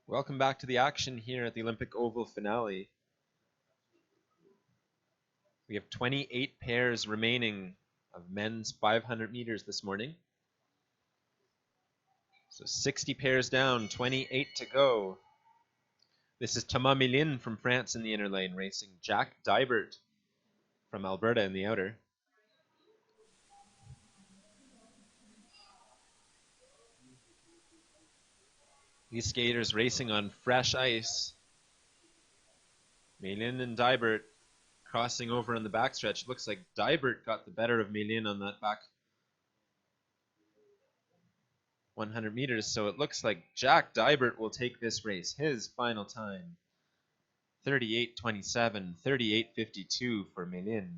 Welcome back to the action here at the Olympic Oval finale. We have 28 pairs remaining of men's 500 meters this morning. So 60 pairs down, 28 to go. This is Thomas Mélin from France in the inner lane, racing Jack Dybert from Alberta in the outer. These skaters racing on fresh ice. Mélin and Dybert crossing over on the backstretch. It looks like Dybert got the better of Mélin on that back 100 meters, so it looks like Jack Dybert will take this race. His final time, 38:27, 38:52 for Mélin.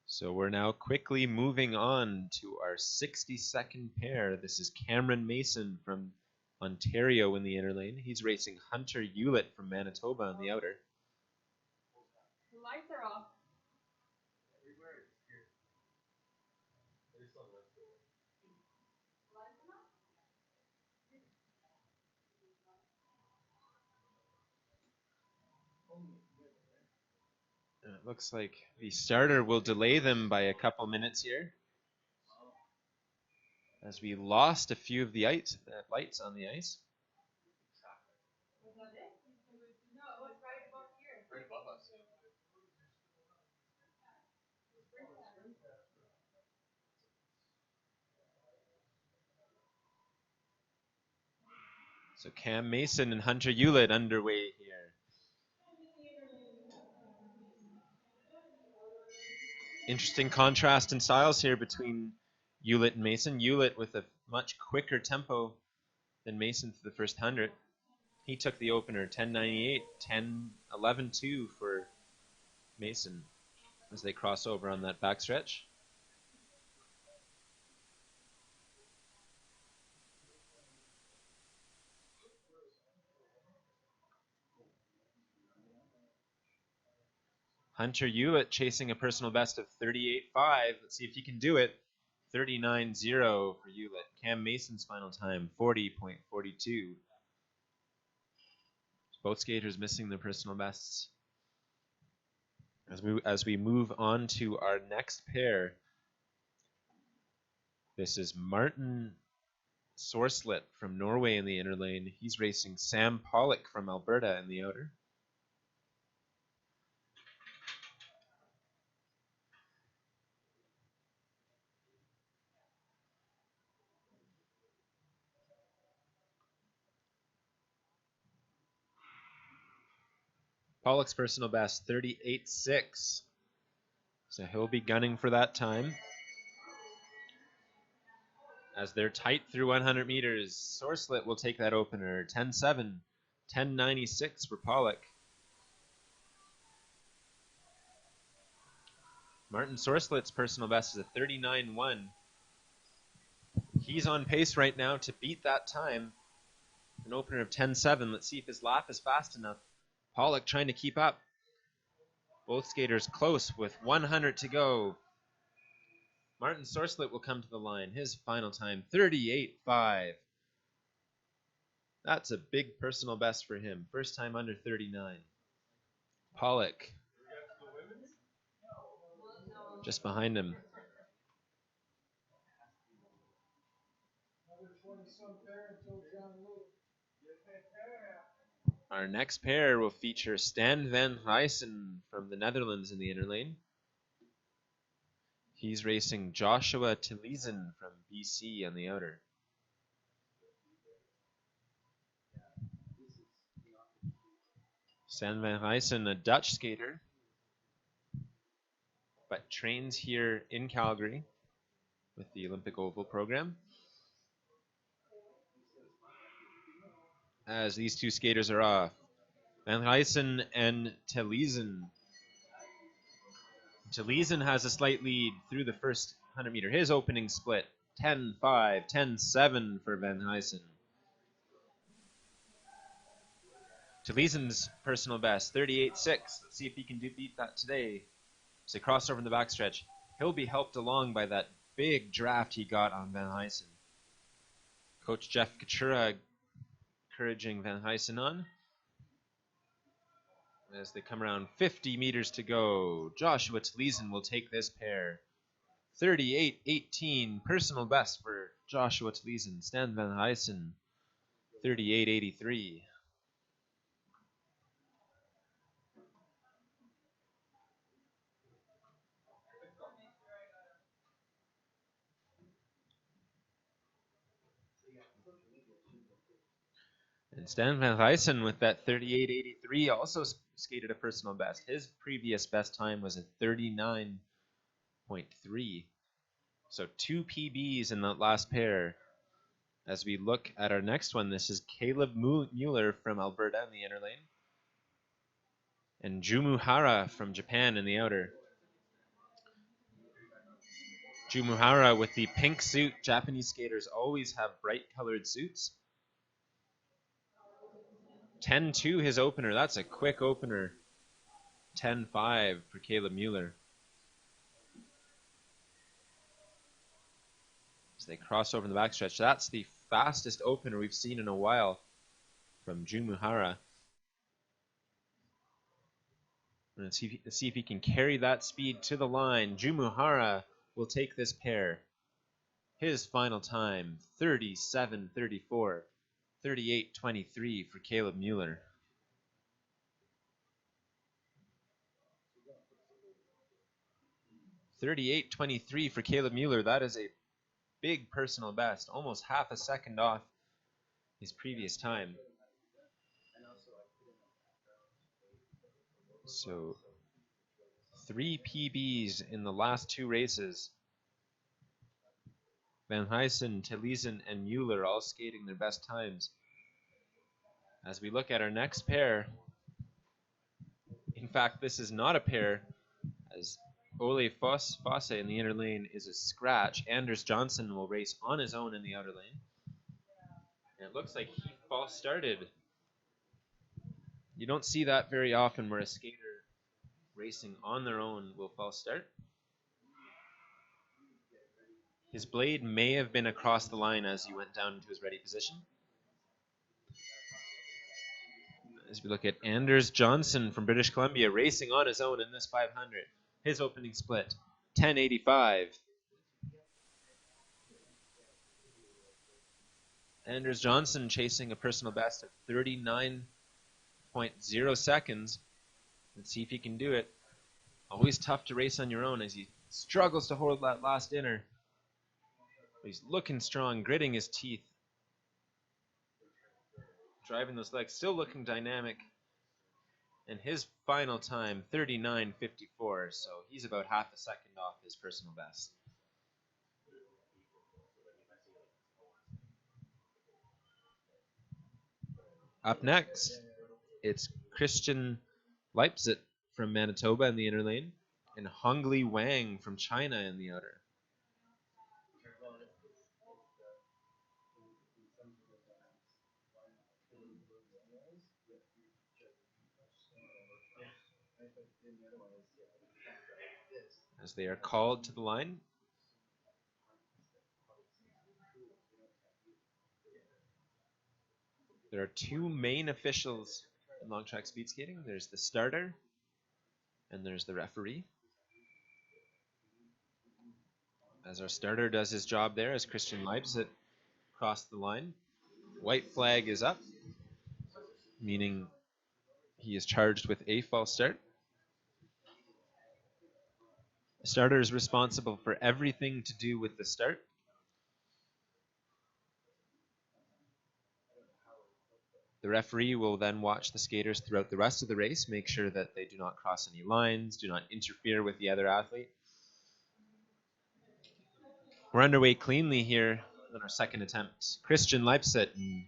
So we're now quickly moving on to our 62nd pair. This is Cameron Mason from Ontario in the inner lane. He's racing Hunter Hewlett from Manitoba in the outer. The lights are off. And it looks like the starter will delay them by a couple minutes here, as we lost a few of the lights on the ice. Was that it? No, it's right above here. Right above us. So Cam Mason and Hunter Hewlett underway here. Interesting contrast in styles here between Hewlett and Mason. Hewlett with a much quicker tempo than Mason for the first 100. He took the opener 10:98, 10:11.2 for Mason as they cross over on that backstretch. Hunter Hewlett chasing a personal best of 38.5. Let's see if he can do it. 39.0 for Hewlett. Cam Mason's final time, 40.42. Both skaters missing their personal bests. As we move on to our next pair, this is Martin Sorslet from Norway in the inner lane. He's racing Sam Pollock from Alberta in the outer. Pollock's personal best, 38.6. So he'll be gunning for that time. As they're tight through 100 meters, Sorslet will take that opener, 10.7, 10.96 for Pollock. Martin Sorslet's personal best is a 39.1. He's on pace right now to beat that time. An opener of 10.7. Let's see if his lap is fast enough. Pollock trying to keep up. Both skaters close with 100 to go. Martin Sorslet will come to the line. His final time, 38.5. That's a big personal best for him. First time under 39. Pollock just behind him. Our next pair will feature Stan van Rijssen from the Netherlands in the inner lane. He's racing Joshua Tilliezen from BC on the outer. Stan van Rijssen, a Dutch skater, but trains here in Calgary with the Olympic Oval program. As these two skaters are off, Van Rijssen and Tilliezen. Tilliezen has a slight lead through the first 100 meter. His opening split, 10.5, 10.7 for Van Rijssen. Taliesin's personal best, 38.6. Let's see if he can beat that today. As they cross over in the backstretch, he'll be helped along by that big draft he got on Van Huysen. Coach Jeff Kachura encouraging Van Huysen on. As they come around 50 meters to go, Joshua Taliesin will take this pair. 38.18, personal best for Joshua Taliesin. Stan Van Huysen, 38.83. And Stan Van Huysen with that 38.83 also skated a personal best. His previous best time was a 39.3. So 2 PBs in that last pair. As we look at our next one, this is Caleb Mueller from Alberta in the inner lane. And Jumuhara from Japan in the outer. Jumuhara with the pink suit. Japanese skaters always have bright colored suits. 10-2 his opener. That's a quick opener. 10-5 for Caleb Mueller. As they cross over in the backstretch. That's the fastest opener we've seen in a while from Jumuhara. Let's see if he can carry that speed to the line. Jumuhara will take this pair. His final time, 37.34. 38.23 for Caleb Mueller. $38.23 for Caleb Mueller. That is a big personal best, almost half a second off his previous time. So 3 PBs in the last 2 races. Van Huysen, Taliesin, and Mueller all skating their best times. As we look at our next pair, in fact, this is not a pair, as Ole Fosse in the inner lane is a scratch. Anders Johnson will race on his own in the outer lane. And it looks like he false started. You don't see that very often where a skater racing on their own will false start. His blade may have been across the line as he went down into his ready position. As we look at Anders Johnson from British Columbia racing on his own in this 500. His opening split, 10.85. Anders Johnson chasing a personal best of 39.0 seconds. Let's see if he can do it. Always tough to race on your own as he struggles to hold that last inner. But he's looking strong, gritting his teeth. Driving those legs, still looking dynamic. And his final time, 39.54, so he's about half a second off his personal best. Up next, it's Christian Leipzig from Manitoba in the inner lane, and Hongli Wang from China in the outer. As they are called to the line. There are 2 main officials in long track speed skating. There's the starter and there's the referee. As our starter does his job there, as Christian Leipzig crossed the line, white flag is up, meaning he is charged with a false start. The starter is responsible for everything to do with the start. The referee will then watch the skaters throughout the rest of the race, make sure that they do not cross any lines, do not interfere with the other athlete. We're underway cleanly here on our second attempt. Christian Leipzig and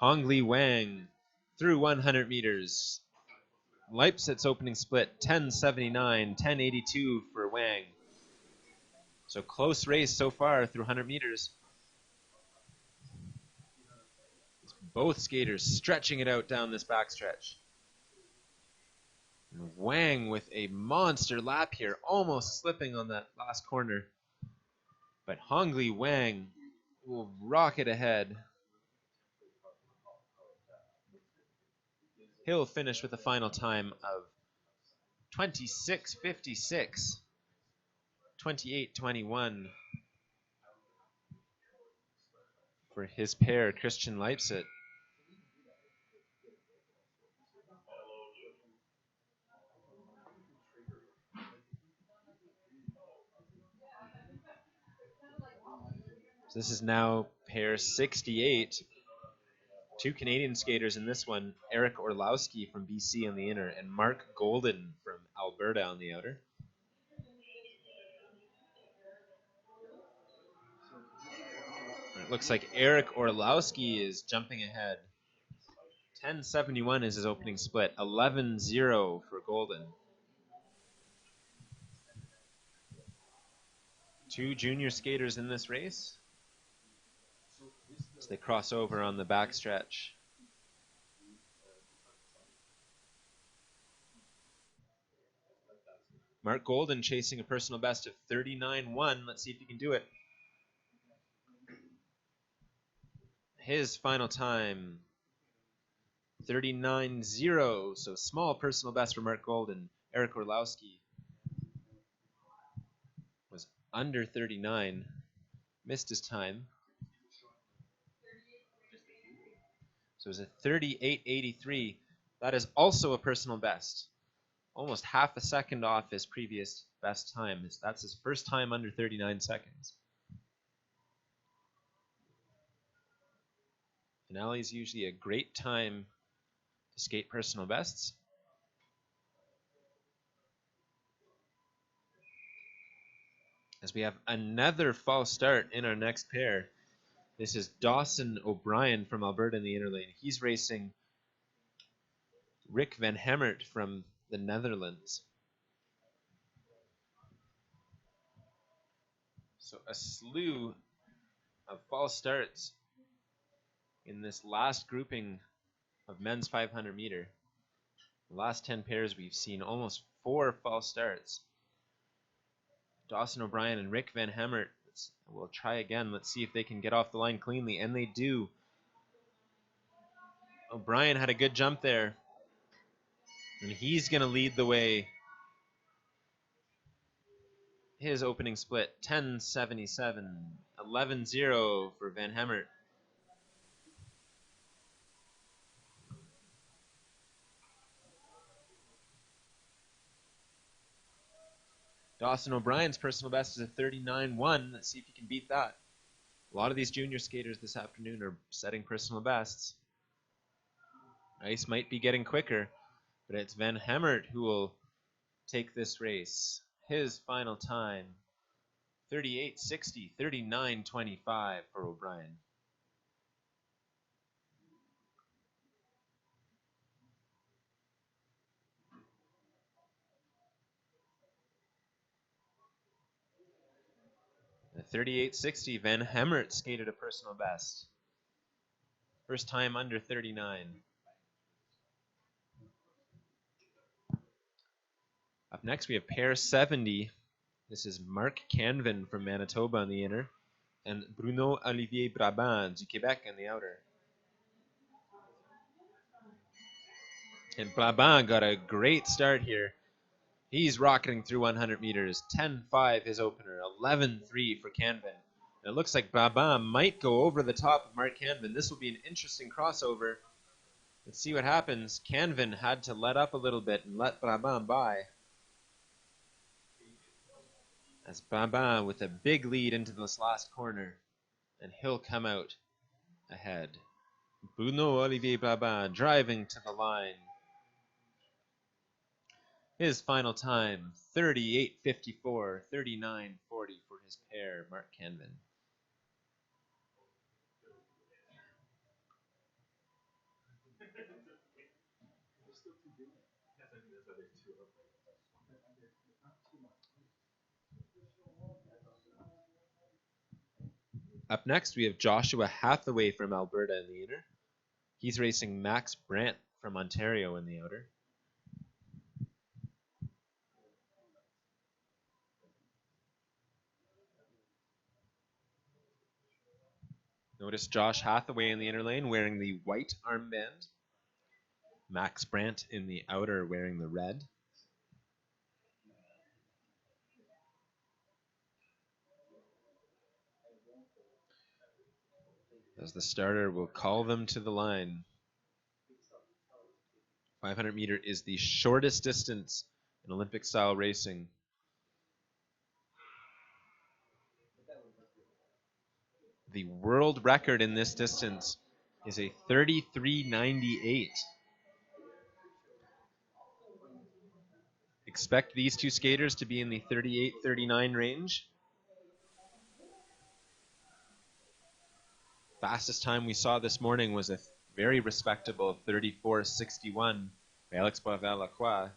Hongli Wang through 100 meters. Leipzig's opening split, 10.79, 10.82 for Wang. So close race so far through 100 meters. Both skaters stretching it out down this backstretch. And Wang with a monster lap here, almost slipping on that last corner. But Hongli Wang will rocket ahead. He'll finish with a final time of 26:56, 28:21 for his pair, Christian Leipzig. So this is now pair 68. Two Canadian skaters in this one, Eric Orlowski from BC on the inner and Mark Golden from Alberta on the outer. It looks like Eric Orlowski is jumping ahead. 10:71 is his opening split, 11:0 for Golden. Two junior skaters in this race as they cross over on the backstretch. Mark Golden chasing a personal best of 39.1. Let's see if he can do it. His final time, 39.0. So small personal best for Mark Golden. Eric Orlowski was under 39, missed his time. So it was a 38.83. That is also a personal best. Almost half a second off his previous best time. That's his first time under 39 seconds. Finale is usually a great time to skate personal bests. As we have another false start in our next pair. This is Dawson O'Brien from Alberta in the inner lane. He's racing Rick Van Hemert from the Netherlands. So a slew of false starts in this last grouping of men's 500 meter. The last 10 pairs, we've seen almost 4 false starts. Dawson O'Brien and Rick Van Hemert. We'll try again. Let's see if they can get off the line cleanly, and they do. O'Brien had a good jump there, and he's going to lead the way. His opening split, 10.77, 11.0 for Van Hemert. Dawson O'Brien's personal best is a 39.1. Let's see if he can beat that. A lot of these junior skaters this afternoon are setting personal bests. Ice might be getting quicker, but it's Van Hemert who will take this race. His final time, 38.60, 39.25 for O'Brien. At 38.60, Van Hemert skated a personal best. First time under 39. Up next, we have pair 70. This is Mark Canvin from Manitoba on the inner, and Bruno Olivier Brabant du Québec on the outer. And Brabant got a great start here. He's rocketing through 100 meters. 10.5 his opener, 11.3 for Canvin. And it looks like Brabant might go over the top of Mark Canvin. This will be an interesting crossover. Let's see what happens. Canvin had to let up a little bit and let Brabant by. As Brabant with a big lead into this last corner, and he'll come out ahead. Bruno Olivier Brabant driving to the line. His final time, 38.54, 39.40 for his pair, Mark Canvin. Up next, we have Joshua Hathaway from Alberta in the inner, He's racing Max Brandt from Ontario in the outer. Notice Josh Hathaway in the inner lane wearing the white armband. Max Brandt in the outer wearing the red. As the starter will call them to the line. 500 meter is the shortest distance in Olympic style racing. The world record in this distance is a 33.98. Expect these two skaters to be in the 38-39 range. Fastest time we saw this morning was a very respectable 34.61 by Alex Boisvert-Lacroix.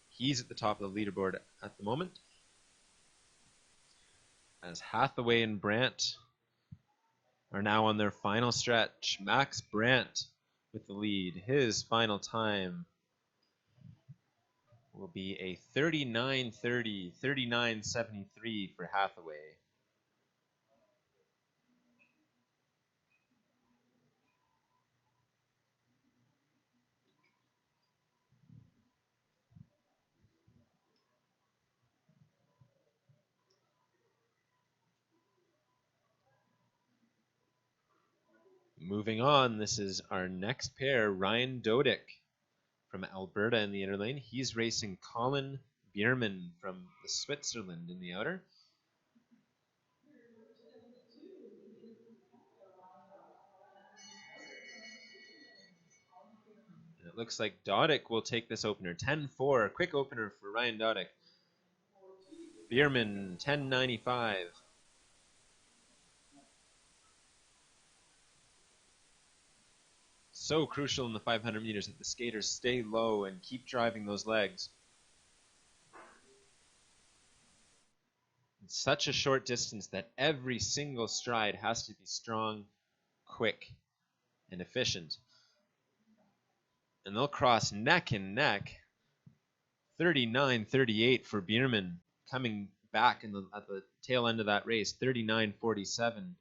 He's at the top of the leaderboard at the moment. As Hathaway and Brandt are now on their final stretch. Max Brandt with the lead. His final time will be a 39.30, 39.73 for Hathaway. Moving on, this is our next pair, Ryan Dodick from Alberta in the inner lane. He's racing Colin Bierman from Switzerland in the outer. And it looks like Dodick will take this opener. 10-4, quick opener for Ryan Dodick. Bierman, 10.95. So crucial in the 500 meters that the skaters stay low and keep driving those legs. It's such a short distance that every single stride has to be strong, quick, and efficient. And they'll cross neck and neck. 39.38 for Bierman, coming back at the tail end of that race. 39.47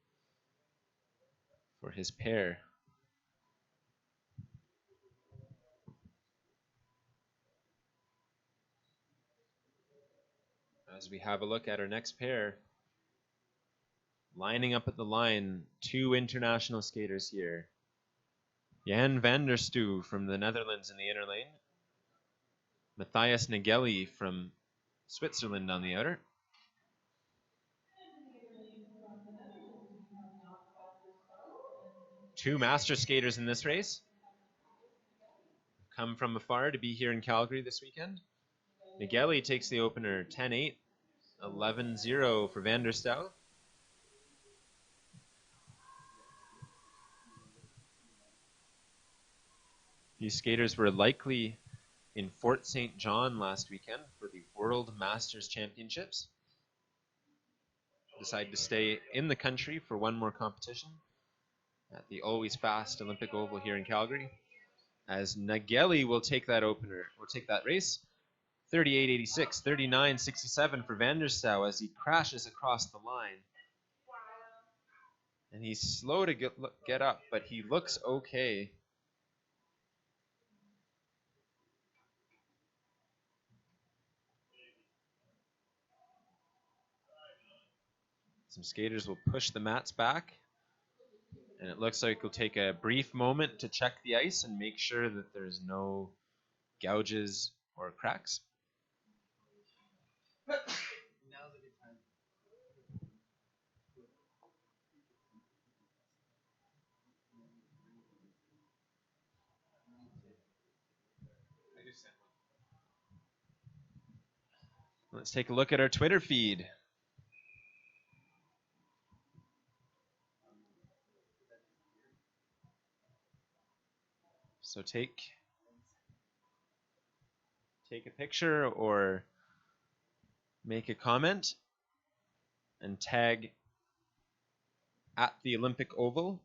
for his pair. As we have a look at our next pair, lining up at the line, two international skaters here. Jan van der Stu from the Netherlands in the inner lane. Matthias Nageli from Switzerland on the outer. Two master skaters in this race. Come from afar to be here in Calgary this weekend. Nageli takes the opener 10-8, 11-0 for Van der Stu. These skaters were likely in Fort St. John last weekend for the World Masters Championships. Decided to stay in the country for one more competition at the Always Fast Olympic Oval here in Calgary. As Nageli will take that opener, will take that race. 38.86, 39.67 for Van der Stu as he crashes across the line. And he's slow to get up, but he looks okay. Some skaters will push the mats back. And it looks like we'll take a brief moment to check the ice and make sure that there's no gouges or cracks. Let's take a look at our Twitter feed. So take a picture or make a comment and tag at the Olympic Oval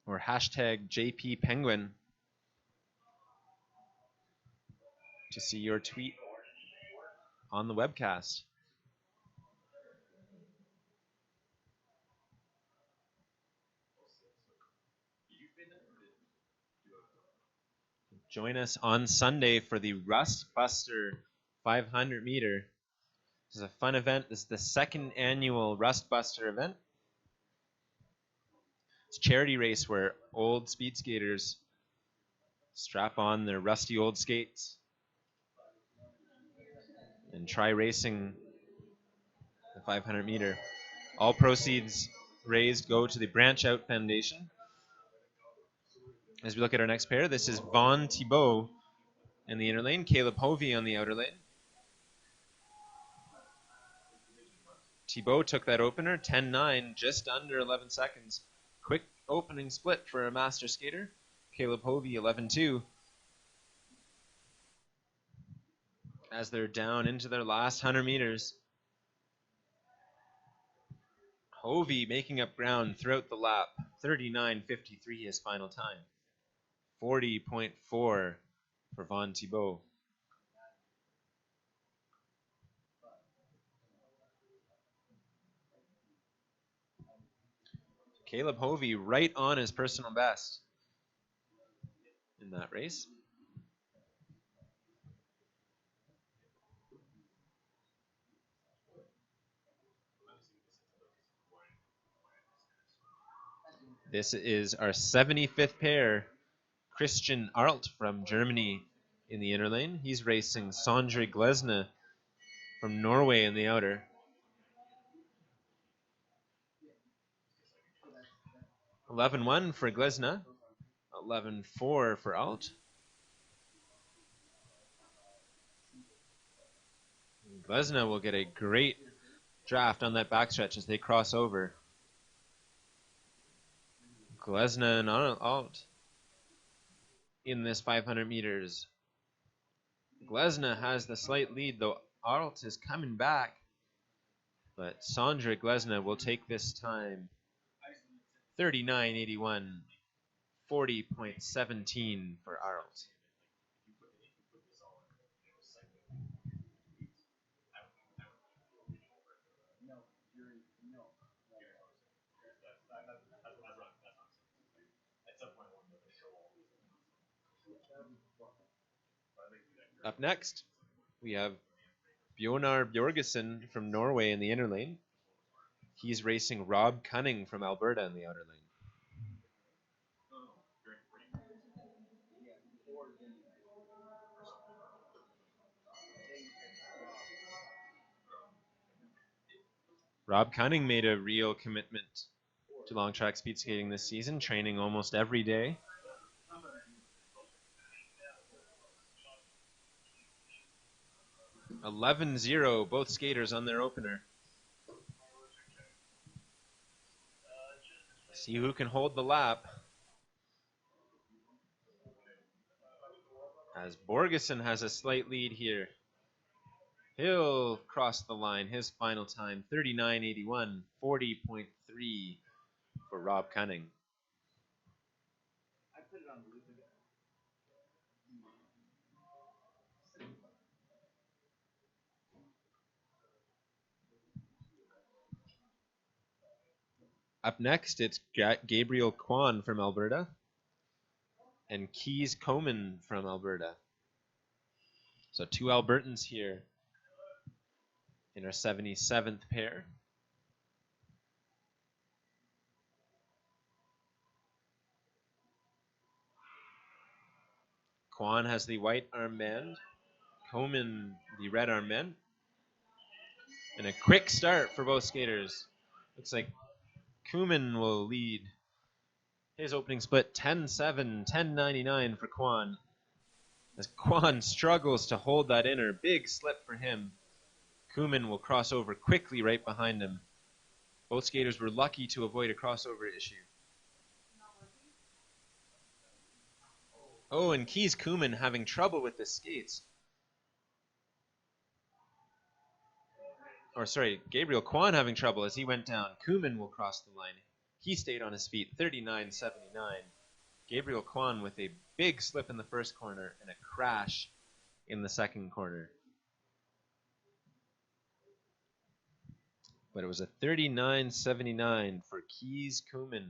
or hashtag JP Penguin to see your tweet on the webcast. Join us on Sunday for the Rust Buster 500 meter. This is a fun event. This is the second annual Rust Buster event. It's a charity race where old speed skaters strap on their rusty old skates and try racing the 500 meter. All proceeds raised go to the Branch Out Foundation. As we look at our next pair, this is Vaughn Thibault in the inner lane, Caleb Hovey on the outer lane. Thibault took that opener, 10-9, just under 11 seconds. Quick opening split for a master skater. Caleb Hovey, 11-2. As they're down into their last 100 meters. Hovey making up ground throughout the lap. 39.53 his final time. 40.4 for Vaughn Thibault. Caleb Hovey right on his personal best in that race. This is our 75th pair. Christian Arlt from Germany in the inner lane. He's racing Sondre Glesne from Norway in the outer. 11-1 for Glesne. 11-4 for Alt. Glesne will get a great draft on that backstretch as they cross over. Glesne and Alt in this 500 meters. Glesne has the slight lead, though Alt is coming back. But Sondre Glesne will take this time. 39.81. 40.17 for Arlt. Up next, we have Bjornar Bjorgesson from Norway in the inner lane. He's racing Rob Cunning from Alberta in the outer lane. Rob Cunning made a real commitment to long track speed skating this season, training almost every day. (11-0), both skaters on their opener. See who can hold the lap. As Borgeson has a slight lead here. He'll cross the line. His final time, 39.81, 40.3 for Rob Cunning. Up next, it's Gabriel Kwan from Alberta and Keys Coman from Alberta. So two Albertans here in our 77th pair. Kwan has the white armband, Coman the red armband. And a quick start for both skaters. Looks like Kuman will lead his opening split 10-7, 10.99 for Kwan. As Kwan struggles to hold that inner, big slip for him. Kuman will cross over quickly right behind him. Both skaters were lucky to avoid a crossover issue. Oh, and Keys Kuman having trouble with the skates. Or sorry, Gabriel Kwan having trouble as he went down. Kuman will cross the line. He stayed on his feet, 39.79. Gabriel Kwan with a big slip in the first corner and a crash in the second corner. But it was a 39.79 for Keys Kuman.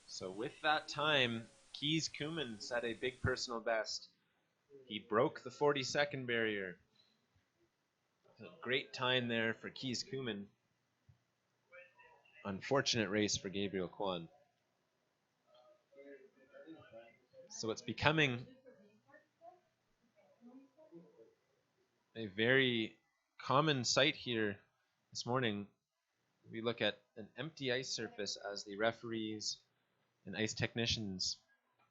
So with that time, Keys Kuman set a big personal best. He broke the 40-second barrier. A great time there for Keys Kuman. Unfortunate race for Gabriel Kwan. So it's becoming a very common sight here this morning. We look at an empty ice surface as the referees and ice technicians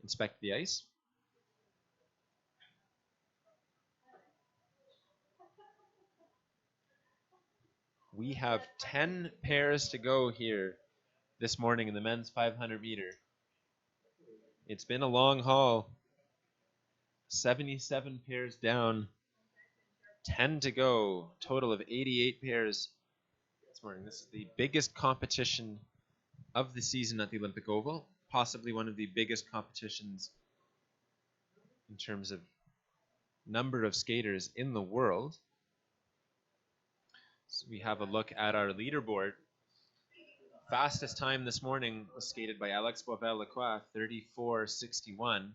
inspect the ice. We have 10 pairs to go here this morning in the men's 500 meter. It's been a long haul. 77 pairs down, 10 to go, total of 88 pairs this morning. This is the biggest competition of the season at the Olympic Oval, possibly one of the biggest competitions in terms of number of skaters in the world. So we have a look at our leaderboard. Fastest time this morning was skated by Alex Boisvert-Lacroix, 34.61.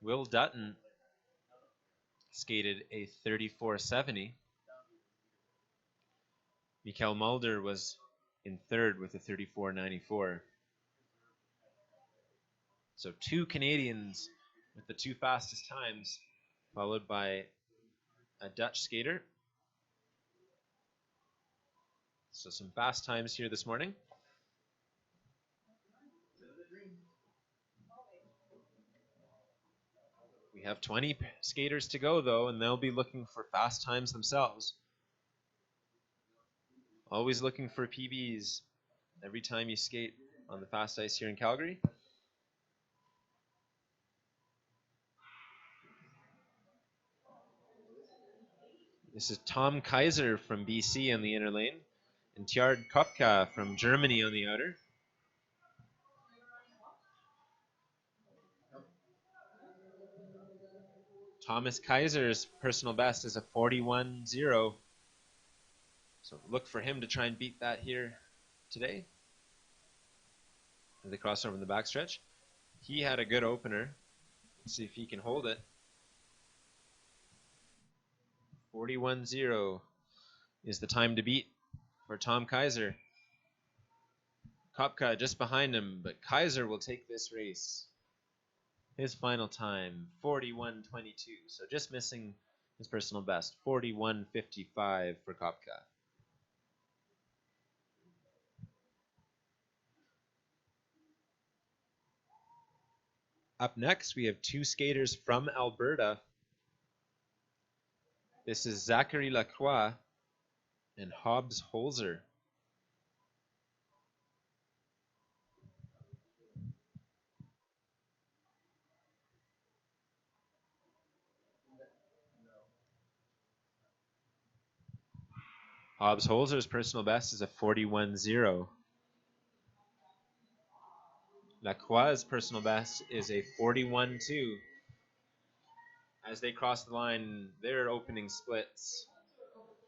Will Dutton skated a 34.70. Mikael Mulder was in third with a 34.94. So two Canadians with the two fastest times, followed by a Dutch skater. So some fast times here this morning. We have 20 skaters to go, though, and they'll be looking for fast times themselves. Always looking for PBs every time you skate on the fast ice here in Calgary. This is Tom Kaiser from BC on the inner lane, and Tjard Kopka from Germany on the outer. Thomas Kaiser's personal best is a 41.0. So look for him to try and beat that here today. The crossover in the backstretch. He had a good opener. Let's see if he can hold it. 41.0 is the time to beat for Tom Kaiser. Kopka just behind him, but Kaiser will take this race. His final time, 41.22. So just missing his personal best, 41.55 for Kopka. Up next, we have two skaters from Alberta. This is Zachary Lacroix and Hobbs Holzer. Hobbs Holzer's personal best is a 41.0. Lacroix's personal best is a 41.2. As they cross the line, their opening splits.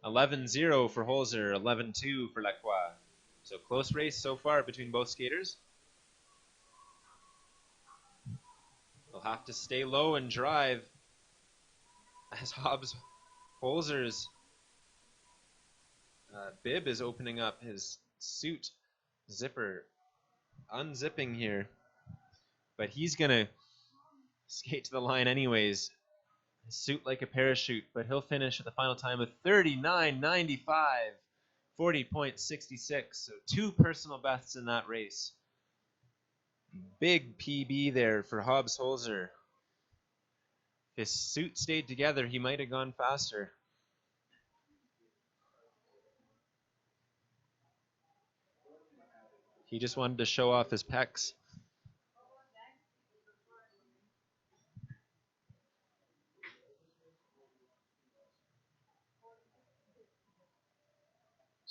11.0 for Holzer, 11.2 for Lacroix. So close race so far between both skaters. They'll have to stay low and drive as Hobbs Holzer's bib is opening up, his suit zipper unzipping here. But he's going to skate to the line anyways. Suit like a parachute, but he'll finish at the final time with 39.95, 40.66. So two personal bests in that race. Big PB there for Hobbs Holzer. If his suit stayed together, he might have gone faster. He just wanted to show off his pecs.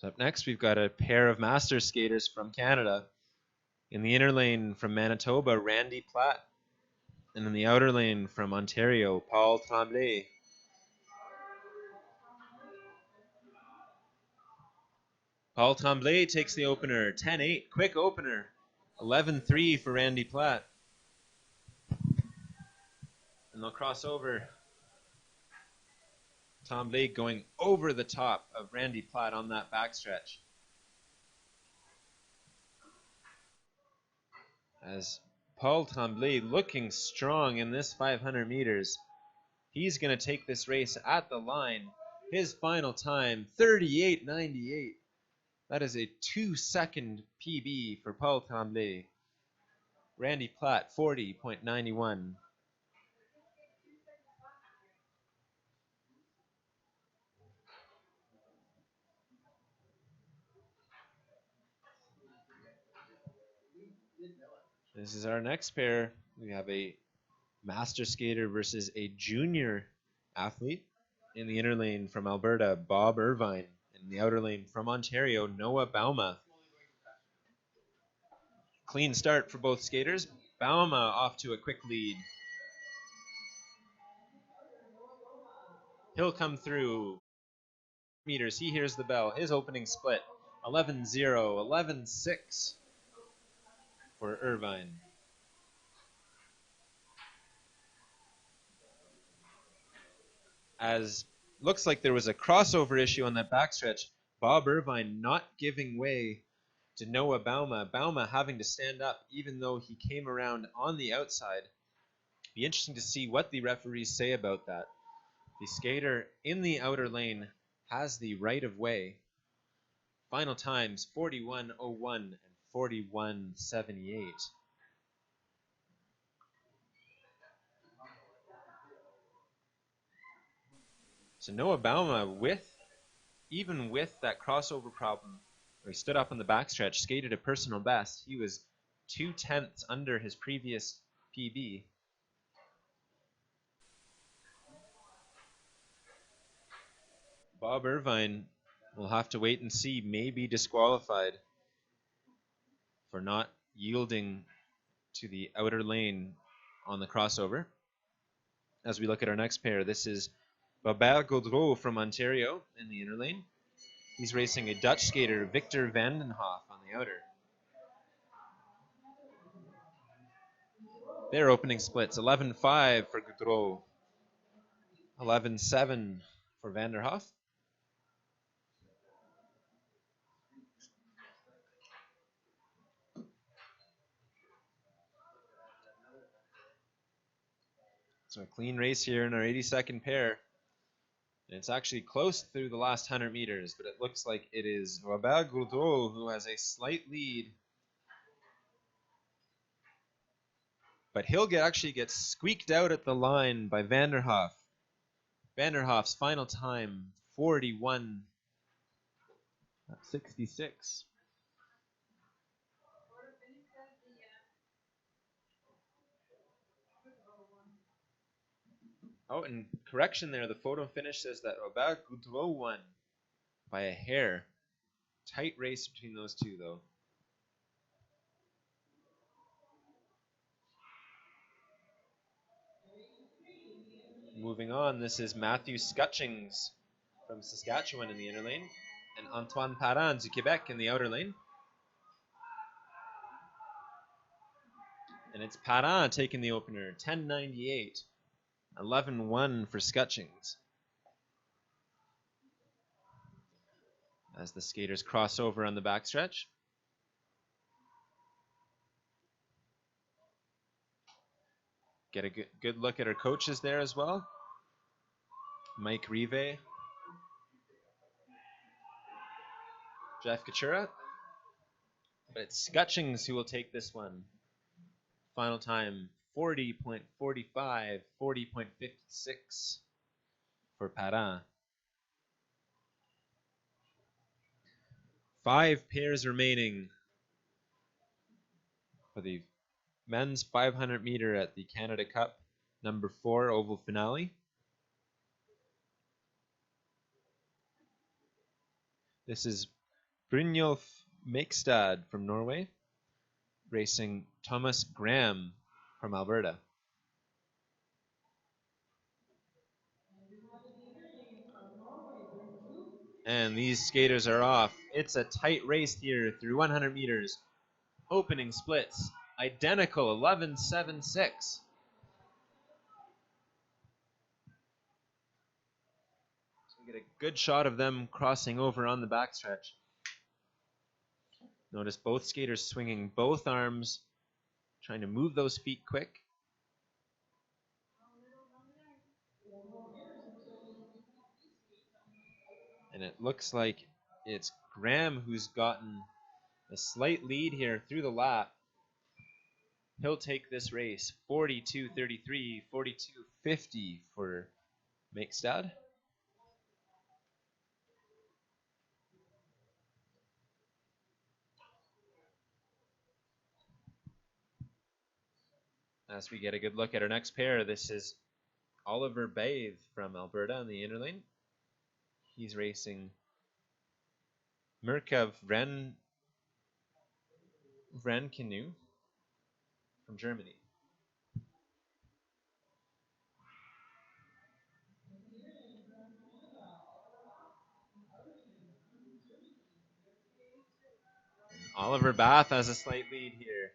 So up next, we've got a pair of master skaters from Canada. In the inner lane from Manitoba, Randy Platt. And in the outer lane from Ontario, Paul Tremblay. Paul Tremblay takes the opener, 10-8, quick opener. 11-3 for Randy Platt. And they'll cross over. Tremblay going over the top of Randy Platt on that backstretch. As Paul Tremblay looking strong in this 500 meters. He's going to take this race at the line. His final time, 38.98. That is a 2-second PB for Paul Tremblay. Randy Platt, 40.91. This is our next pair. We have a master skater versus a junior athlete. In the inner lane from Alberta, Bob Irvine. In the outer lane from Ontario, Noah Bauma. Clean start for both skaters. Bauma off to a quick lead. He'll come through meters. He hears the bell. His opening split, 11-0, 11-6 for Irvine. As looks like there was a crossover issue on that backstretch. Bob Irvine not giving way to Noah Bauma. Bauma having to stand up even though he came around on the outside. Be interesting to see what the referees say about that. The skater in the outer lane has the right of way. Final times 41.01 and 41.78. So Noah Bauma, even with that crossover problem, where he stood up on the backstretch, skated a personal best. He was 0.2 under his previous PB. Bob Irvine will have to wait and see, maybe disqualified for not yielding to the outer lane on the crossover. As we look at our next pair, this is Babert Gaudreau from Ontario in the inner lane. He's racing a Dutch skater, Victor Vandenhoff, on the outer. Their opening splits, 11-5 for Gaudreau, 11-7 for Vanderhoff. So a clean race here in our 82nd pair. And it's actually close through the last 100 meters, but it looks like it is Robert Gaudreau who has a slight lead. But he'll actually get squeaked out at the line by Vanderhoff. Vanderhoff's final time, 41.66. Oh, and correction there, the photo finish says that Robert Gaudreau won by a hair. Tight race between those two, though. Moving on, this is Matthew Scutchings from Saskatchewan in the inner lane, and Antoine Parent du Quebec in the outer lane. And it's Parent taking the opener, 10.98, 11-1 for Scutchings. As the skaters cross over on the backstretch. Get a good look at our coaches there as well. Mike Rive, Jeff Kachura. But it's Scutchings who will take this one. Final time, 40.45, 40.56 for Parent. 5 pairs remaining for the men's 500 meter at the Canada Cup number 4 oval finale. This is Brynjolf Makestad from Norway, racing Thomas Graham from Alberta. And these skaters are off. It's a tight race here through 100 meters. Opening splits, identical, 11.76. So we get a good shot of them crossing over on the backstretch. Notice both skaters swinging both arms, trying to move those feet quick. And it looks like it's Graham who's gotten a slight lead here through the lap. He'll take this race 42.33, 42.50 for Makestad. As we get a good look at our next pair, this is Oliver Bathe from Alberta in the inner lane. He's racing Mirka Vrenkenu from Germany. Oliver Bath has a slight lead here.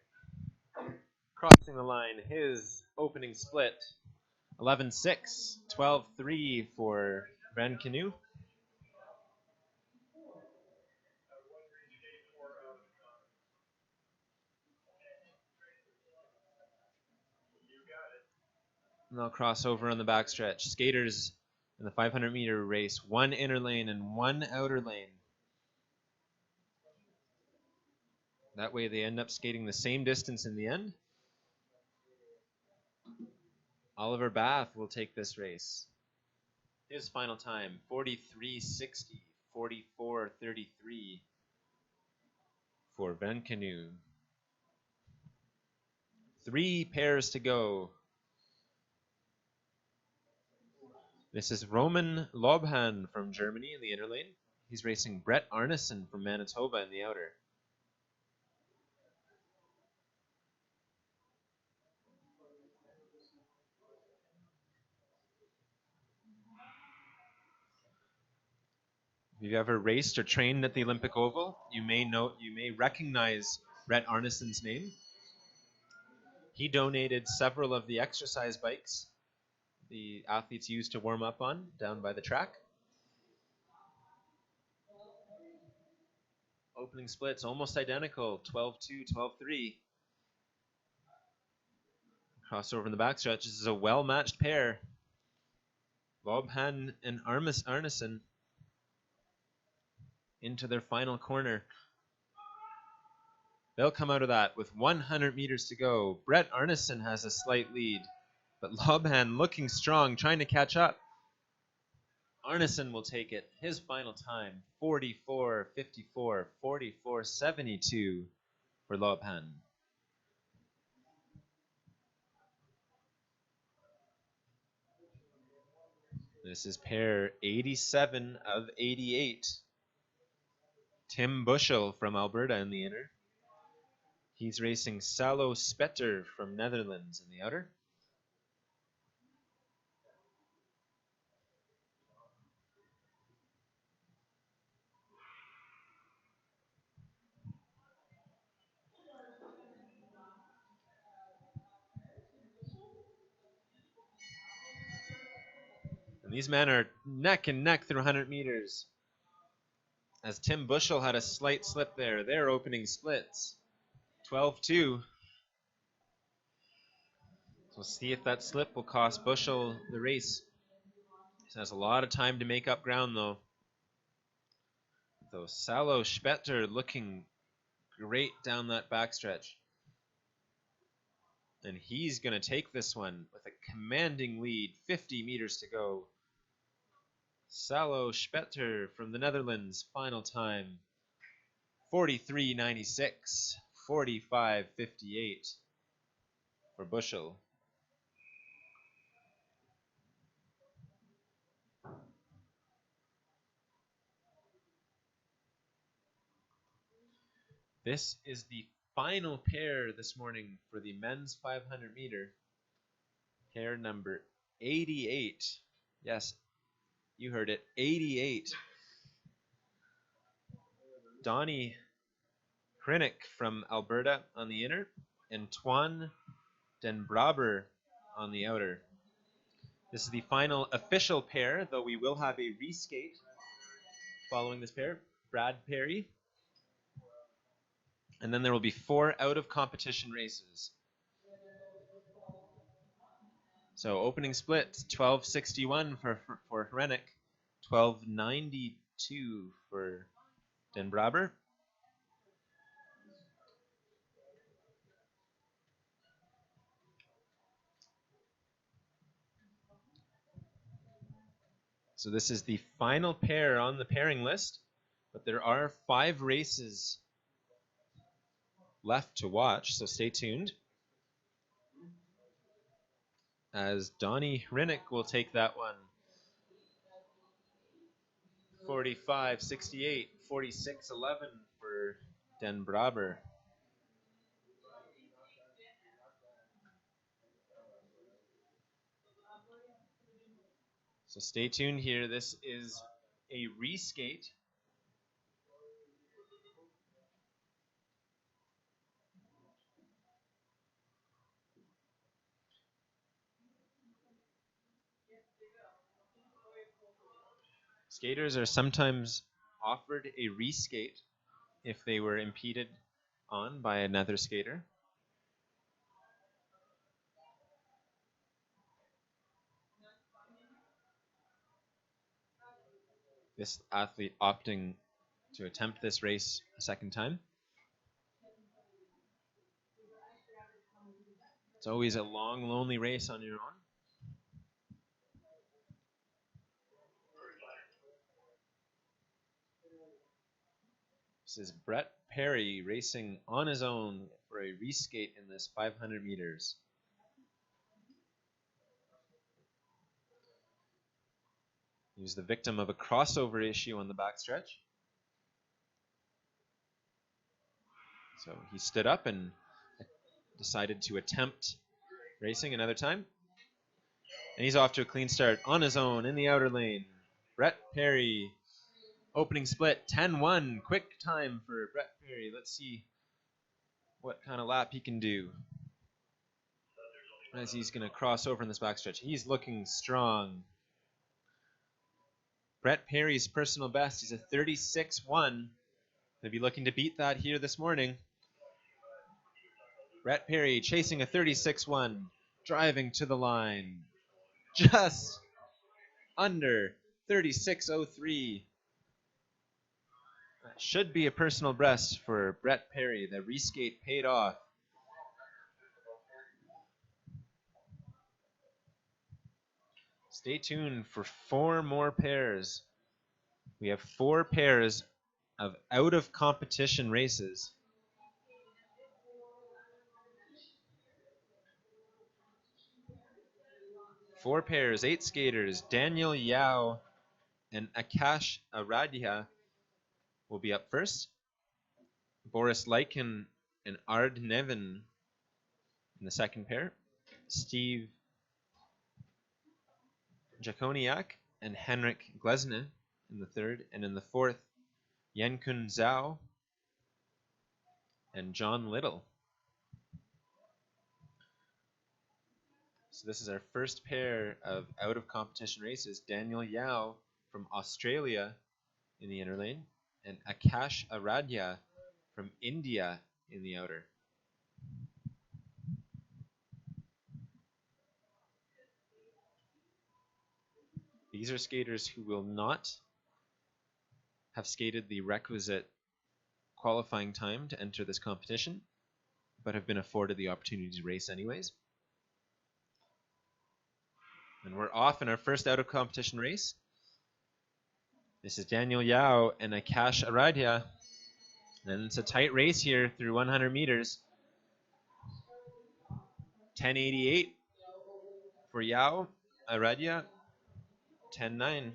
Crossing the line, his opening split, 11.6, 12.3 for Vrenkenu. And they'll cross over on the backstretch. Skaters in the 500-meter race, one inner lane and one outer lane. That way they end up skating the same distance in the end. Oliver Bath will take this race. His final time, 43.60, 44.33 for Vrenkenu. 3 pairs to go. This is Roman Lobhan from Germany in the inner lane. He's racing Brett Arneson from Manitoba in the outer. If you've ever raced or trained at the Olympic Oval, you may recognize Brett Arneson's name. He donated several of the exercise bikes the athletes used to warm up on down by the track. Opening splits almost identical, 12.2, 12.3. Crossover in the backstretch. This is a well-matched pair. Lobhan and Arneson into their final corner. They'll come out of that with 100 meters to go. Brett Arneson has a slight lead, but Lobhan looking strong, trying to catch up. Arneson will take it. His final time, 44.54, 44.72 for Lobhan. This is pair 87 of 88. Tim Bushel from Alberta in the inner. He's racing Salo Spetter from Netherlands in the outer. And these men are neck and neck through 100 meters. As Tim Bushel had a slight slip there. They're opening splits. 12-2. We'll see if that slip will cost Bushel the race. He has a lot of time to make up ground, though. Salo Spetter looking great down that backstretch. And he's going to take this one with a commanding lead, 50 meters to go. Salo Spetter from the Netherlands, final time, 43.96, 45.58 for Bushel. This is the final pair this morning for the men's 500 meter. Pair number 88. Yes, you heard it, 88. Donnie Hrinnick from Alberta on the inner, and Twan Den Braber on the outer. This is the final official pair, though we will have a reskate following this pair. Brad Perry. And then there will be 4 out-of-competition races. So opening split, 12:61 for Hrennick, 12:92 for Den Braber. So this is the final pair on the pairing list, but there are 5 races left to watch, so stay tuned. As Donnie Hrinnick will take that one. 45:68, 46:11 for Den Braber. So stay tuned here. This is a reskate. Skaters are sometimes offered a reskate if they were impeded on by another skater. This athlete opting to attempt this race a second time. It's always a long, lonely race on your own. This is Brett Perry racing on his own for a reskate in this 500 meters. He was the victim of a crossover issue on the backstretch. So he stood up and decided to attempt racing another time. And he's off to a clean start on his own in the outer lane. Brett Perry, opening split, 10-1. Quick time for Brett Perry. Let's see what kind of lap he can do as he's going to cross over in this backstretch. He's looking strong. Brett Perry's personal best is a 36-1. He'll be looking to beat that here this morning. Brett Perry chasing a 36-1, driving to the line. Just under 36.03. That should be a personal best for Brett Perry. The reskate paid off. Stay tuned for 4 more pairs. We have 4 pairs of out-of-competition races. Four pairs, 8 skaters. Daniel Yao and Akash Aradhya will be up first. Boris Lykin and Ard Nevin in the second pair. Steve Jakoniak and Henrik Glesne in the third. And in the fourth, Yenkun Zhao and John Little. So this is our first pair of out-of-competition races. Daniel Yao from Australia in the inner lane, and Akash Aradhya from India in the outer. These are skaters who will not have skated the requisite qualifying time to enter this competition, but have been afforded the opportunity to race anyways. And we're off in our first out-of-competition race. This is Daniel Yao and Akash Aradhya. And it's a tight race here through 100 meters. 10:88 for Yao. Aradhya, 10:09.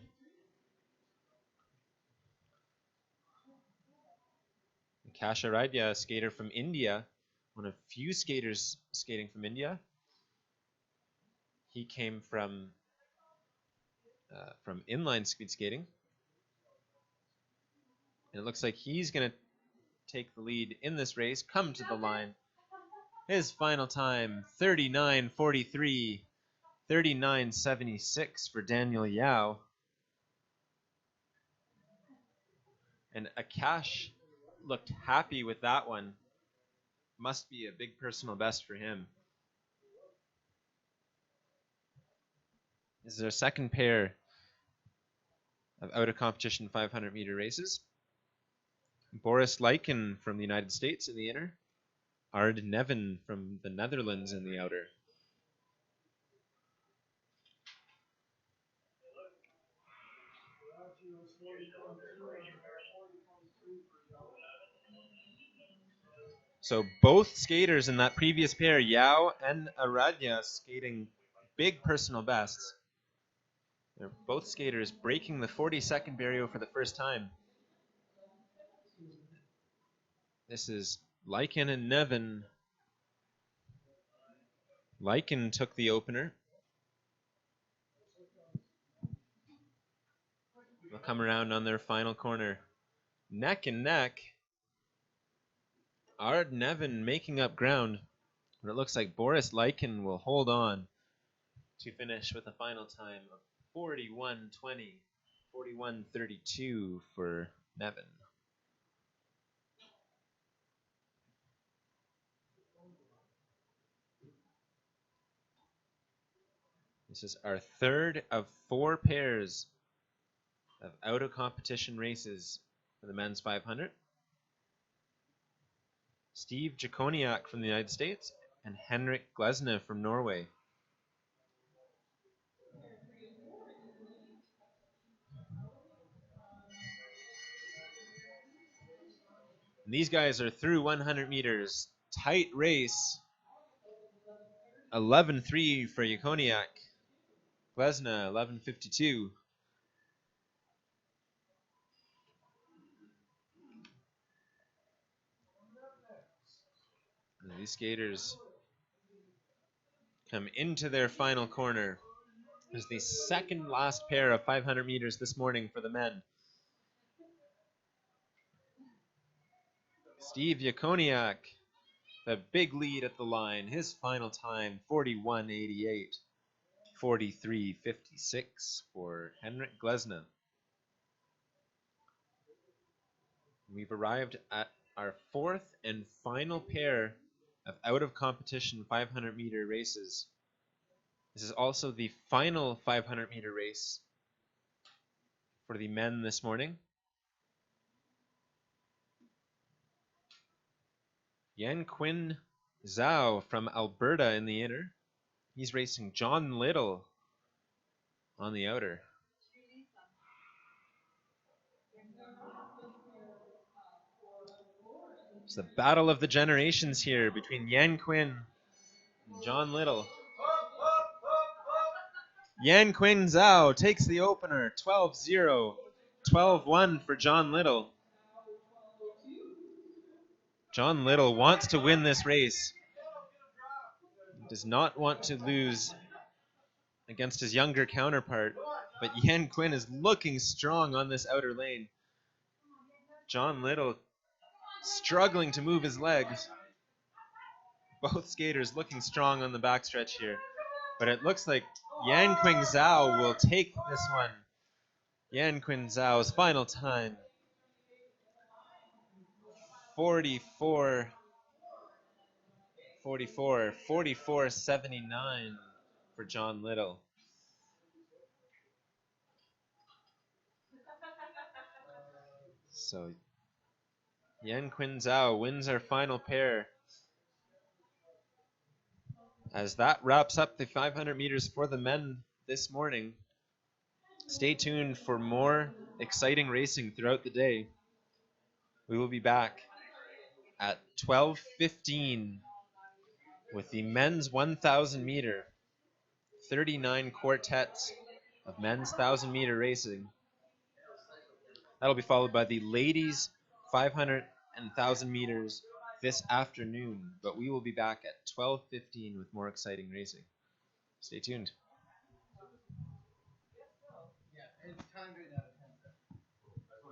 Akash Aradhya, a skater from India, one of few skaters skating from India. He came from inline speed skating. And it looks like he's going to take the lead in this race, come to the line. His final time, 39:43, 39:76 for Daniel Yao. And Akash looked happy with that one. Must be a big personal best for him. This is our second pair of out-of-competition 500-meter races. Boris Lyken from the United States in the inner. Ard Nevin from the Netherlands in the outer. So both skaters in that previous pair, Yao and Aradhya, skating big personal bests. They're both skaters breaking the 40-second barrier for the first time. This is Lyken and Nevin. Lyken took the opener. They'll come around on their final corner. Neck and neck. Ard Nevin making up ground. And it looks like Boris Lyken will hold on to finish with a final time of 41:20, 41:32 for Nevin. This is our third of 4 pairs of out-of-competition races for the men's 500. Steve Jakoniak from the United States and Henrik Glesne from Norway. And these guys are through 100 meters. Tight race. 11:03 for Jakoniak. Glesne, 11:52. And these skaters come into their final corner. It's the second last pair of 500 meters this morning for the men. Steve Jakoniak, the big lead at the line. His final time, 41:88. 43:56 for Henrik Glesne. We've arrived at our fourth and final pair of out-of-competition 500-meter races. This is also the final 500-meter race for the men this morning. Yan Quinn Zhao from Alberta in the inner. He's racing John Little on the outer. It's the battle of the generations here between Yan Quinn and John Little. Yan Quinn Zhao takes the opener, 12-0, 12-1 for John Little. John Little wants to win this race. He does not want to lose against his younger counterpart, but Yan Quinn is looking strong on this outer lane. John Little struggling to move his legs. Both skaters looking strong on the backstretch here. But it looks like Yan Quinn Zhao will take this one. Yan Quinn Zhao's final time, 44:79 for John Little. So Yan Quinn Zhao wins our final pair. As that wraps up the 500 meters for the men this morning. Stay tuned for more exciting racing throughout the day. We will be back at 12:15 with the men's 1,000 meter, 39 quartets of men's 1,000 meter racing. That'll be followed by the ladies 500 and 1,000 meters this afternoon, but we will be back at 12:15 with more exciting racing. Stay tuned. Yeah, it's timed right now to 10 seconds. It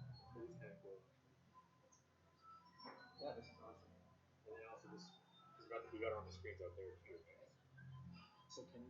would show you got to play it. Yeah, this is awesome. And then also this, because we got it on the screens out there too. So can